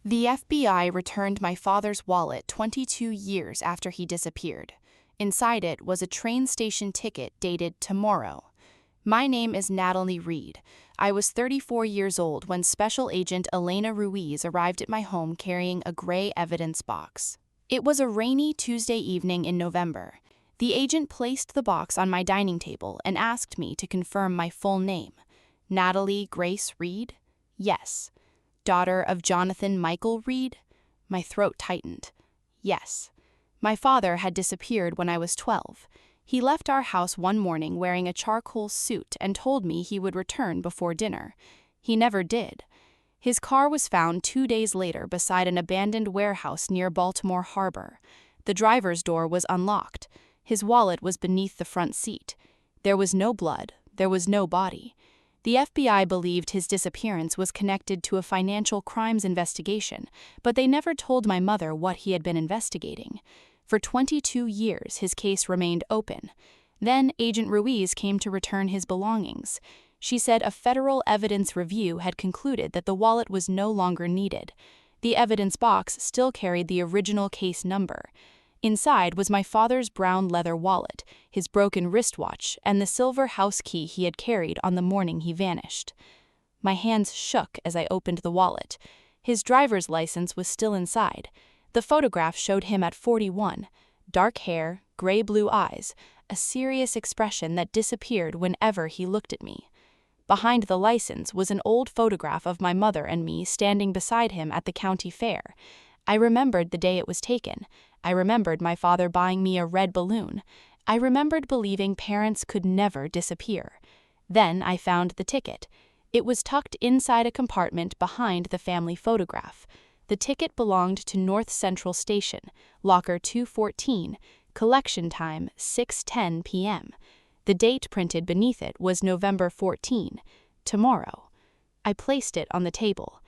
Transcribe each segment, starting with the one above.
The FBI returned my father's wallet 22 years after he disappeared. Inside it was a train station ticket dated tomorrow. My name is Natalie Reed. I was 34 years old when Special Agent Elena Ruiz arrived at my home carrying a gray evidence box. It was a rainy Tuesday evening in November. The agent placed the box on my dining table and asked me to confirm my full name. Natalie Grace Reed? Yes. Daughter of Jonathan Michael Reed? My throat tightened. Yes. My father had disappeared when I was 12. He left our house one morning wearing a charcoal suit and told me he would return before dinner. He never did. His car was found 2 days later beside an abandoned warehouse near Baltimore Harbor. The driver's door was unlocked. His wallet was beneath the front seat. There was no blood. There was no body. The FBI believed his disappearance was connected to a financial crimes investigation, but they never told my mother what he had been investigating. For 22 years, his case remained open. Then Agent Ruiz came to return his belongings. She said a federal evidence review had concluded that the wallet was no longer needed. The evidence box still carried the original case number. Inside was my father's brown leather wallet, his broken wristwatch, and the silver house key he had carried on the morning he vanished. My hands shook as I opened the wallet. His driver's license was still inside. The photograph showed him at 41, dark hair, gray-blue eyes, a serious expression that disappeared whenever he looked at me. Behind the license was an old photograph of my mother and me standing beside him at the county fair. I remembered the day it was taken. I remembered my father buying me a red balloon. I remembered believing parents could never disappear. Then I found the ticket. It was tucked inside a compartment behind the family photograph. The ticket belonged to North Central Station, locker 214, collection time 6:10 p.m. The date printed beneath it was November 14, tomorrow. I placed it on the table.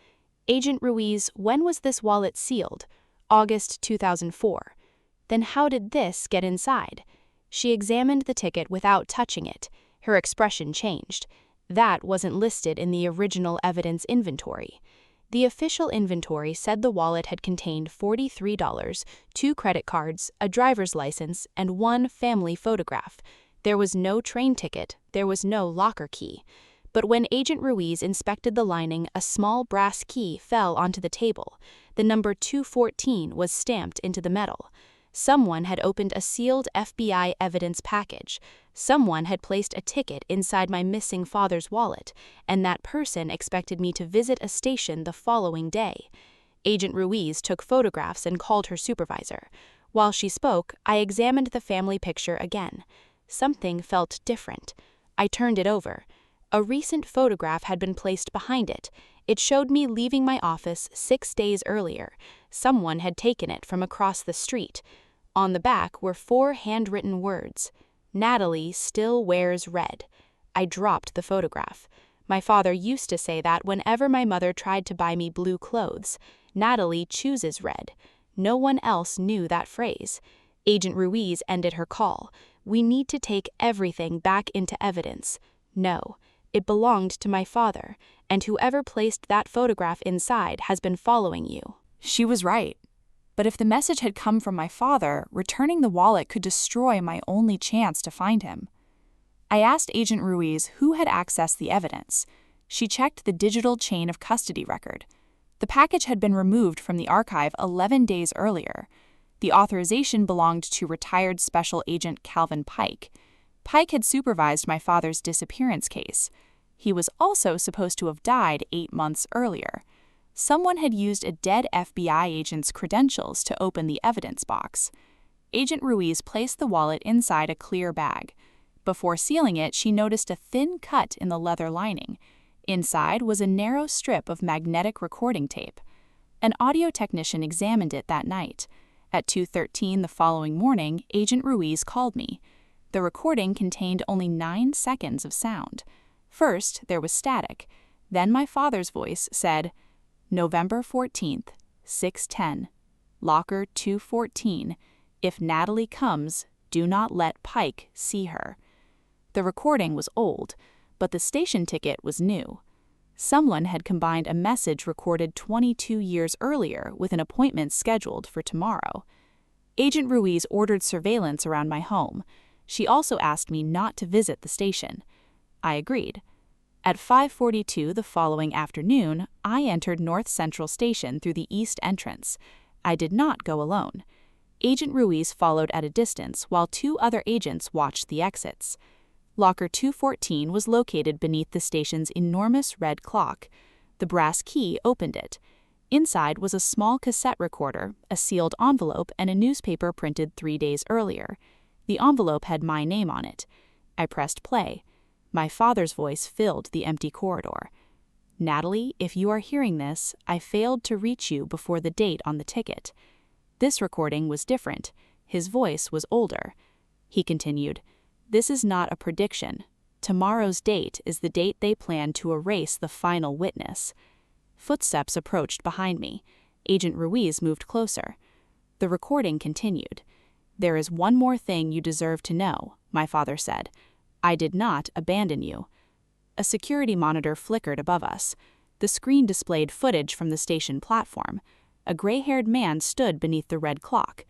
Agent Ruiz, when was this wallet sealed? August 2004. Then how did this get inside? She examined the ticket without touching it. Her expression changed. That wasn't listed in the original evidence inventory. The official inventory said the wallet had contained $43, 2 credit cards, a driver's license, and 1 family photograph. There was no train ticket. There was no locker key. But when Agent Ruiz inspected the lining, a small brass key fell onto the table. The number 214 was stamped into the metal. Someone had opened a sealed FBI evidence package. Someone had placed a ticket inside my missing father's wallet, and that person expected me to visit a station the following day. Agent Ruiz took photographs and called her supervisor. While she spoke, I examined the family picture again. Something felt different. I turned it over. A recent photograph had been placed behind it. It showed me leaving my office 6 days earlier. Someone had taken it from across the street. On the back were 4 handwritten words. Natalie still wears red. I dropped the photograph. My father used to say that whenever my mother tried to buy me blue clothes, Natalie chooses red. No one else knew that phrase. Agent Ruiz ended her call. We need to take everything back into evidence. No. It belonged to my father, and whoever placed that photograph inside has been following you. She was right. But if the message had come from my father, returning the wallet could destroy my only chance to find him. I asked Agent Ruiz who had accessed the evidence. She checked the digital chain of custody record. The package had been removed from the archive 11 days earlier. The authorization belonged to retired Special Agent Calvin Pike. Pike had supervised my father's disappearance case. He was also supposed to have died 8 months earlier. Someone had used a dead FBI agent's credentials to open the evidence box. Agent Ruiz placed the wallet inside a clear bag. Before sealing it, she noticed a thin cut in the leather lining. Inside was a narrow strip of magnetic recording tape. An audio technician examined it that night. At 2:13 the following morning, Agent Ruiz called me. The recording contained only 9 seconds of sound. First, there was static. Then my father's voice said, November 14th, 6:10, locker 214. If Natalie comes, do not let Pike see her. The recording was old, but the station ticket was new. Someone had combined a message recorded 22 years earlier with an appointment scheduled for tomorrow. Agent Ruiz ordered surveillance around my home. She also asked me not to visit the station. I agreed. At 5:42 the following afternoon, I entered North Central Station through the east entrance. I did not go alone. Agent Ruiz followed at a distance while 2 other agents watched the exits. Locker 214 was located beneath the station's enormous red clock. The brass key opened it. Inside was a small cassette recorder, a sealed envelope, and a newspaper printed 3 days earlier. The envelope had my name on it. I pressed play. My father's voice filled the empty corridor. "Natalie, if you are hearing this, I failed to reach you before the date on the ticket." This recording was different. His voice was older. He continued, "This is not a prediction. Tomorrow's date is the date they plan to erase the final witness." Footsteps approached behind me. Agent Ruiz moved closer. The recording continued. "There is one more thing you deserve to know," my father said. "I did not abandon you." A security monitor flickered above us. The screen displayed footage from the station platform. A gray-haired man stood beneath the red clock.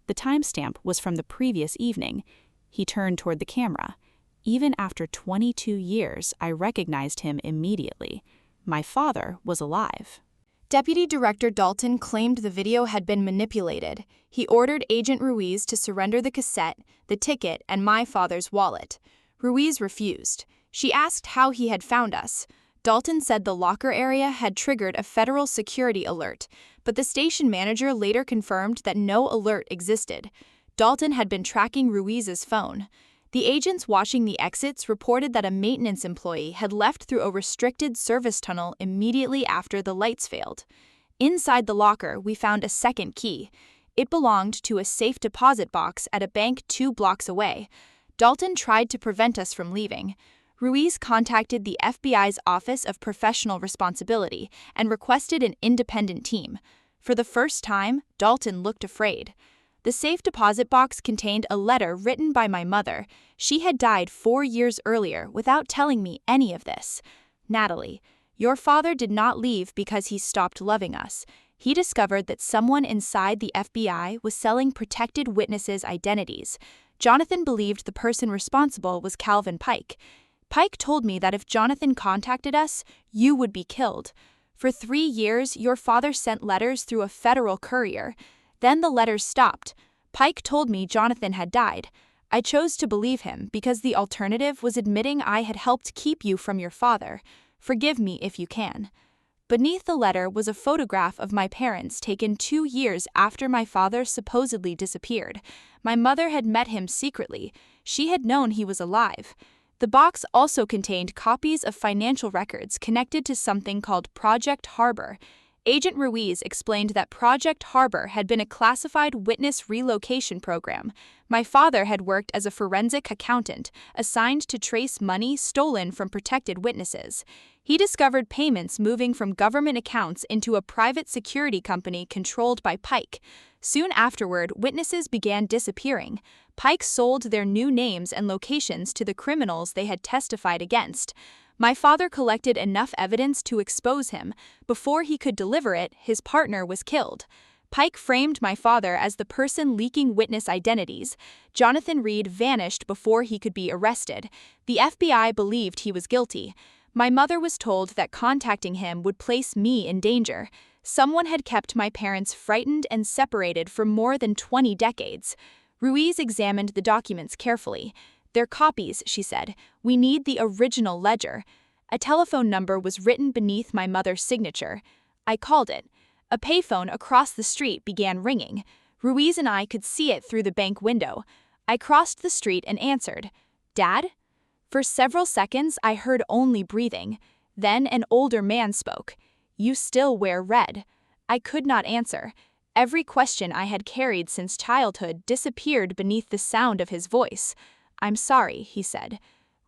The timestamp was from the previous evening. He turned toward the camera. Even after 22 years, I recognized him immediately. My father was alive. Deputy Director Dalton claimed the video had been manipulated. He ordered Agent Ruiz to surrender the cassette, the ticket, and my father's wallet. Ruiz refused. She asked how he had found us. Dalton said the locker area had triggered a federal security alert, but the station manager later confirmed that no alert existed. Dalton had been tracking Ruiz's phone. The agents watching the exits reported that a maintenance employee had left through a restricted service tunnel immediately after the lights failed. Inside the locker, we found a second key. It belonged to a safe deposit box at a bank 2 blocks away. Dalton tried to prevent us from leaving. Ruiz contacted the FBI's Office of Professional Responsibility and requested an independent team. For the first time, Dalton looked afraid. The safe deposit box contained a letter written by my mother. She had died 4 years earlier without telling me any of this. "Natalie, your father did not leave because he stopped loving us. He discovered that someone inside the FBI was selling protected witnesses' identities. Jonathan believed the person responsible was Calvin Pike. Pike told me that if Jonathan contacted us, you would be killed. For 3 years, your father sent letters through a federal courier. Then the letters stopped. Pike told me Jonathan had died. I chose to believe him because the alternative was admitting I had helped keep you from your father. Forgive me if you can." Beneath the letter was a photograph of my parents taken 2 years after my father supposedly disappeared. My mother had met him secretly. She had known he was alive. The box also contained copies of financial records connected to something called Project Harbor. Agent Ruiz explained that Project Harbor had been a classified witness relocation program. My father had worked as a forensic accountant, assigned to trace money stolen from protected witnesses. He discovered payments moving from government accounts into a private security company controlled by Pike. Soon afterward, witnesses began disappearing. Pike sold their new names and locations to the criminals they had testified against. My father collected enough evidence to expose him. Before he could deliver it, his partner was killed. Pike framed my father as the person leaking witness identities. Jonathan Reed vanished before he could be arrested. The FBI believed he was guilty. My mother was told that contacting him would place me in danger. Someone had kept my parents frightened and separated for more than 20 decades. Ruiz examined the documents carefully. "They're copies," she said. "We need the original ledger." A telephone number was written beneath my mother's signature. I called it. A payphone across the street began ringing. Ruiz and I could see it through the bank window. I crossed the street and answered. "Dad?" For several seconds, I heard only breathing. Then an older man spoke. "You still wear red." I could not answer. Every question I had carried since childhood disappeared beneath the sound of his voice. "I'm sorry," he said.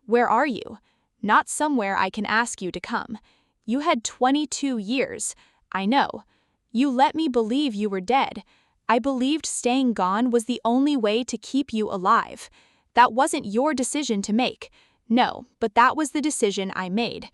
"Where are you?" "Not somewhere I can ask you to come." "You had 22 years. I know. You let me believe you were dead. I believed staying gone was the only way to keep you alive. That wasn't your decision to make. No, but that was the decision I made.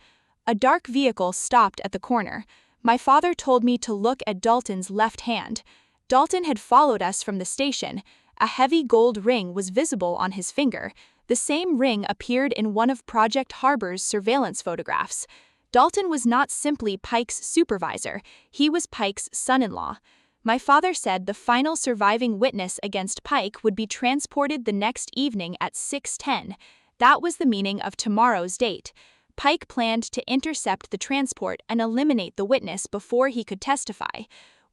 A dark vehicle stopped at the corner. My father told me to look at Dalton's left hand. Dalton had followed us from the station. A heavy gold ring was visible on his finger. The same ring appeared in one of Project Harbor's surveillance photographs. Dalton was not simply Pike's supervisor, he was Pike's son-in-law. My father said the final surviving witness against Pike would be transported the next evening at 6:10. That was the meaning of tomorrow's date. Pike planned to intercept the transport and eliminate the witness before he could testify.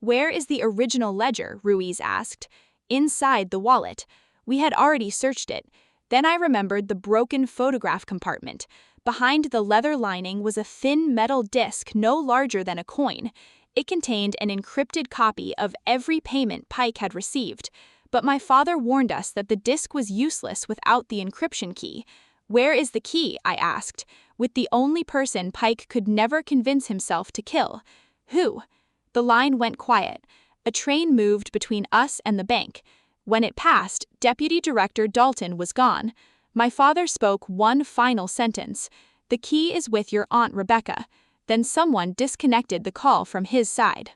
"Where is the original ledger?" Ruiz asked. "Inside the wallet. We had already searched it." Then I remembered the broken photograph compartment. Behind the leather lining was a thin metal disc no larger than a coin. It contained an encrypted copy of every payment Pike had received. But my father warned us that the disc was useless without the encryption key. "Where is the key?" I asked, with the only person Pike could never convince himself to kill. "Who?" The line went quiet. A train moved between us and the bank. When it passed, Deputy Director Dalton was gone. My father spoke one final sentence. "The key is with your Aunt Rebecca." Then someone disconnected the call from his side.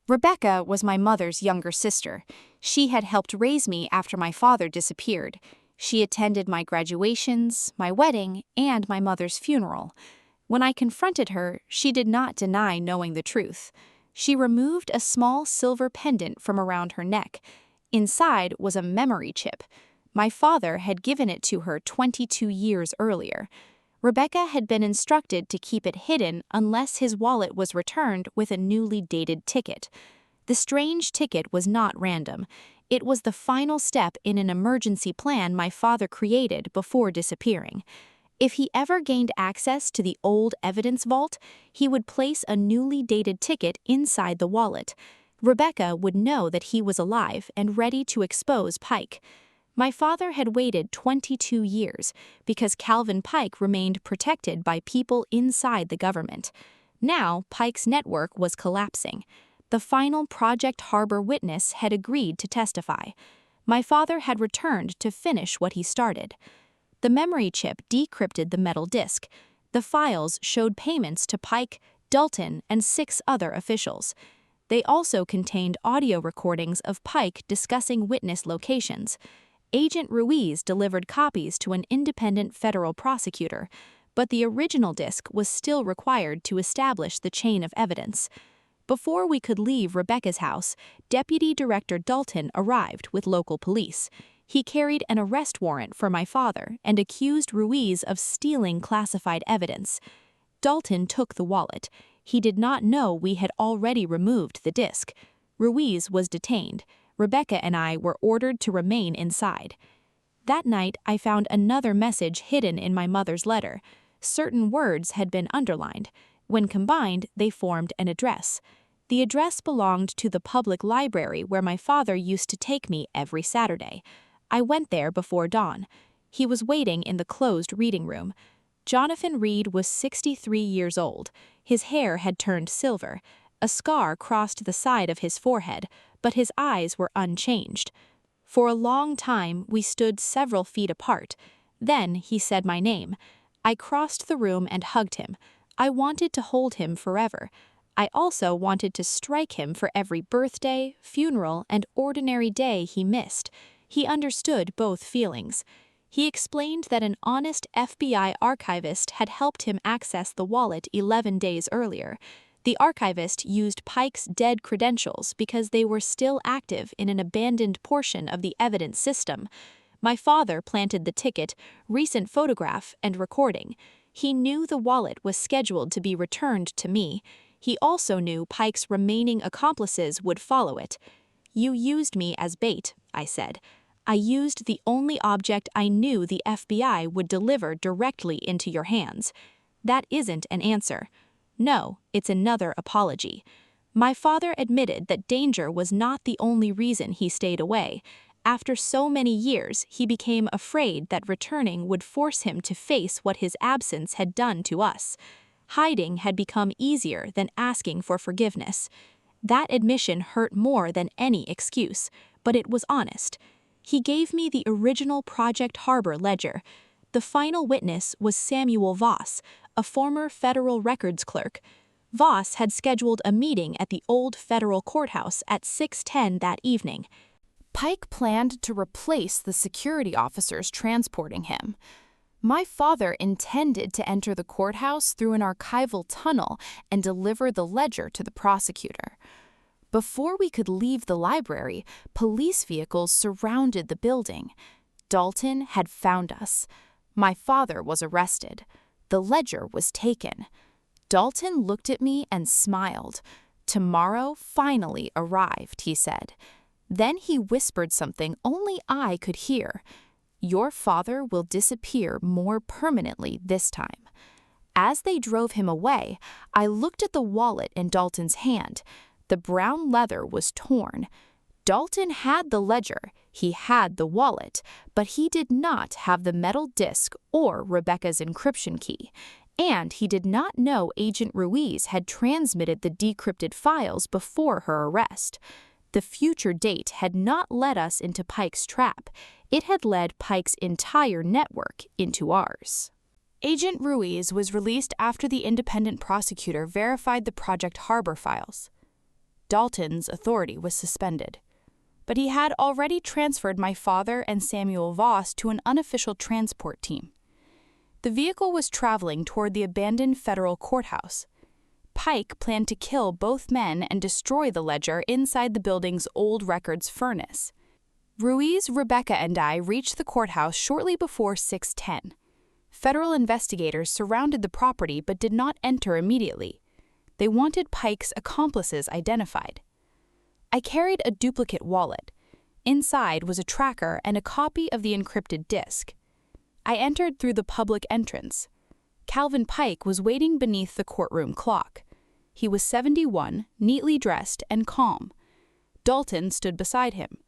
Rebecca was my mother's younger sister. She had helped raise me after my father disappeared. She attended my graduations, my wedding, and my mother's funeral. When I confronted her, she did not deny knowing the truth. She removed a small silver pendant from around her neck. Inside was a memory chip. My father had given it to her 22 years earlier. Rebecca had been instructed to keep it hidden unless his wallet was returned with a newly dated ticket. The strange ticket was not random. It was the final step in an emergency plan my father created before disappearing. If he ever gained access to the old evidence vault, he would place a newly dated ticket inside the wallet. Rebecca would know that he was alive and ready to expose Pike. My father had waited 22 years because Calvin Pike remained protected by people inside the government. Now, Pike's network was collapsing. The final Project Harbor witness had agreed to testify. My father had returned to finish what he started. The memory chip decrypted the metal disc. The files showed payments to Pike, Dalton, and 6 other officials. They also contained audio recordings of Pike discussing witness locations. Agent Ruiz delivered copies to an independent federal prosecutor, but the original disc was still required to establish the chain of evidence. Before we could leave Rebecca's house, Deputy Director Dalton arrived with local police. He carried an arrest warrant for my father and accused Ruiz of stealing classified evidence. Dalton took the wallet. He did not know we had already removed the disc. Ruiz was detained. Rebecca and I were ordered to remain inside. That night, I found another message hidden in my mother's letter. Certain words had been underlined. When combined, they formed an address. The address belonged to the public library where my father used to take me every Saturday. I went there before dawn. He was waiting in the closed reading room. Jonathan Reed was 63 years old. His hair had turned silver. A scar crossed the side of his forehead, but his eyes were unchanged. For a long time, we stood several feet apart. Then he said my name. I crossed the room and hugged him. I wanted to hold him forever. I also wanted to strike him for every birthday, funeral, and ordinary day he missed. He understood both feelings. He explained that an honest FBI archivist had helped him access the wallet 11 days earlier. The archivist used Pike's dead credentials because they were still active in an abandoned portion of the evidence system. My father planted the ticket, recent photograph, and recording. He knew the wallet was scheduled to be returned to me. He also knew Pike's remaining accomplices would follow it. "You used me as bait," I said. "I used the only object I knew the FBI would deliver directly into your hands." That isn't an answer. No, it's another apology. My father admitted that danger was not the only reason he stayed away. After so many years, he became afraid that returning would force him to face what his absence had done to us. Hiding had become easier than asking for forgiveness. That admission hurt more than any excuse, but it was honest. He gave me the original Project Harbor ledger. The final witness was Samuel Voss, a former federal records clerk. Voss had scheduled a meeting at the old federal courthouse at 6:10 that evening. Pike planned to replace the security officers transporting him. My father intended to enter the courthouse through an archival tunnel and deliver the ledger to the prosecutor. Before we could leave the library, police vehicles surrounded the building. Dalton had found us. My father was arrested. The ledger was taken. Dalton looked at me and smiled. Tomorrow finally arrived, he said. Then he whispered something only I could hear. Your father will disappear more permanently this time. As they drove him away, I looked at the wallet in Dalton's hand. The brown leather was torn. Dalton had the ledger, he had the wallet, but he did not have the metal disc or Rebecca's encryption key, and he did not know Agent Ruiz had transmitted the decrypted files before her arrest. The future date had not led us into Pike's trap. It had led Pike's entire network into ours. Agent Ruiz was released after the independent prosecutor verified the Project Harbor files. Dalton's authority was suspended, but he had already transferred my father and Samuel Voss to an unofficial transport team. The vehicle was traveling toward the abandoned federal courthouse. Pike planned to kill both men and destroy the ledger inside the building's old records furnace. Ruiz, Rebecca, and I reached the courthouse shortly before 6:10. Federal investigators surrounded the property but did not enter immediately. They wanted Pike's accomplices identified. I carried a duplicate wallet. Inside was a tracker and a copy of the encrypted disk. I entered through the public entrance. Calvin Pike was waiting beneath the courtroom clock. He was 71, neatly dressed, and calm. Dalton stood beside him.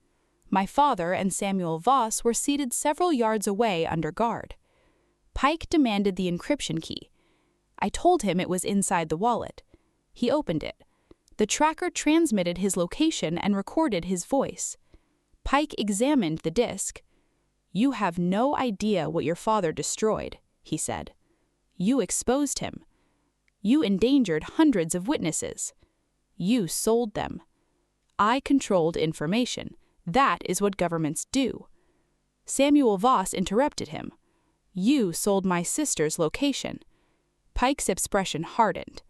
My father and Samuel Voss were seated several yards away under guard. Pike demanded the encryption key. I told him it was inside the wallet. He opened it. The tracker transmitted his location and recorded his voice. Pike examined the disk. "You have no idea what your father destroyed," he said. "You exposed him. You endangered hundreds of witnesses. You sold them. I controlled information. That is what governments do." Samuel Voss interrupted him. "You sold my sister's location." Pike's expression hardened.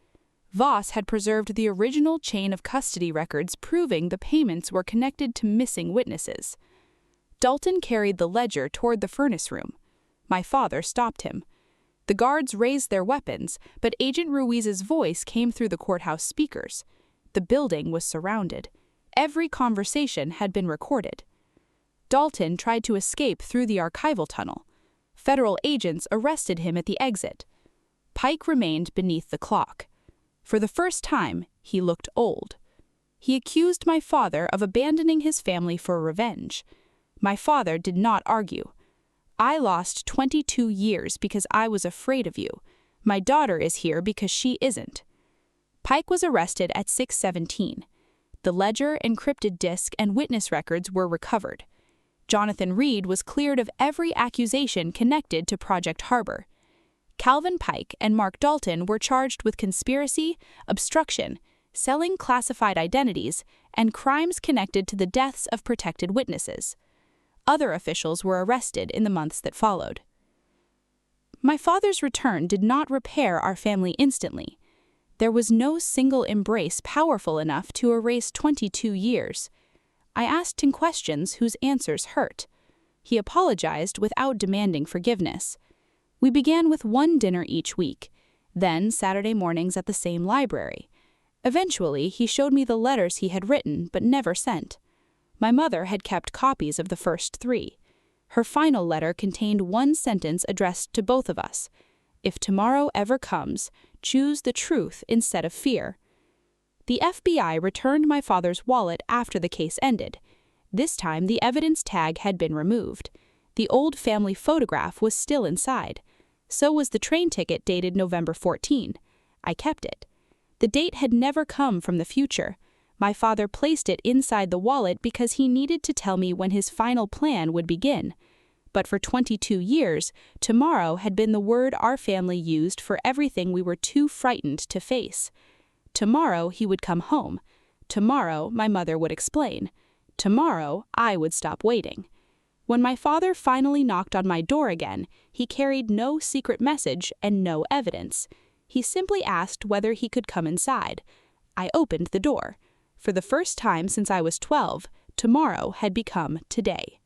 Voss had preserved the original chain of custody records proving the payments were connected to missing witnesses. Dalton carried the ledger toward the furnace room. My father stopped him. The guards raised their weapons, but Agent Ruiz's voice came through the courthouse speakers. The building was surrounded. Every conversation had been recorded. Dalton tried to escape through the archival tunnel. Federal agents arrested him at the exit. Pike remained beneath the clock. For the first time, he looked old. He accused my father of abandoning his family for revenge. My father did not argue. "I lost 22 years because I was afraid of you. My daughter is here because she isn't." Pike was arrested at 6:17. The ledger, encrypted disk, and witness records were recovered. Jonathan Reed was cleared of every accusation connected to Project Harbor. Calvin Pike and Mark Dalton were charged with conspiracy, obstruction, selling classified identities, and crimes connected to the deaths of protected witnesses. Other officials were arrested in the months that followed. My father's return did not repair our family instantly. There was no single embrace powerful enough to erase 22 years. I asked him questions whose answers hurt. He apologized without demanding forgiveness. We began with one dinner each week, then Saturday mornings at the same library. Eventually, he showed me the letters he had written but never sent. My mother had kept copies of the first 3. Her final letter contained one sentence addressed to both of us. "If tomorrow ever comes, choose the truth instead of fear." The FBI returned my father's wallet after the case ended. This time, the evidence tag had been removed. The old family photograph was still inside. So was the train ticket dated November 14. I kept it. The date had never come from the future. My father placed it inside the wallet because he needed to tell me when his final plan would begin. But for 22 years, tomorrow had been the word our family used for everything we were too frightened to face. Tomorrow he would come home. Tomorrow my mother would explain. Tomorrow I would stop waiting. When my father finally knocked on my door again, he carried no secret message and no evidence. He simply asked whether he could come inside. I opened the door. For the first time since I was 12, tomorrow had become today.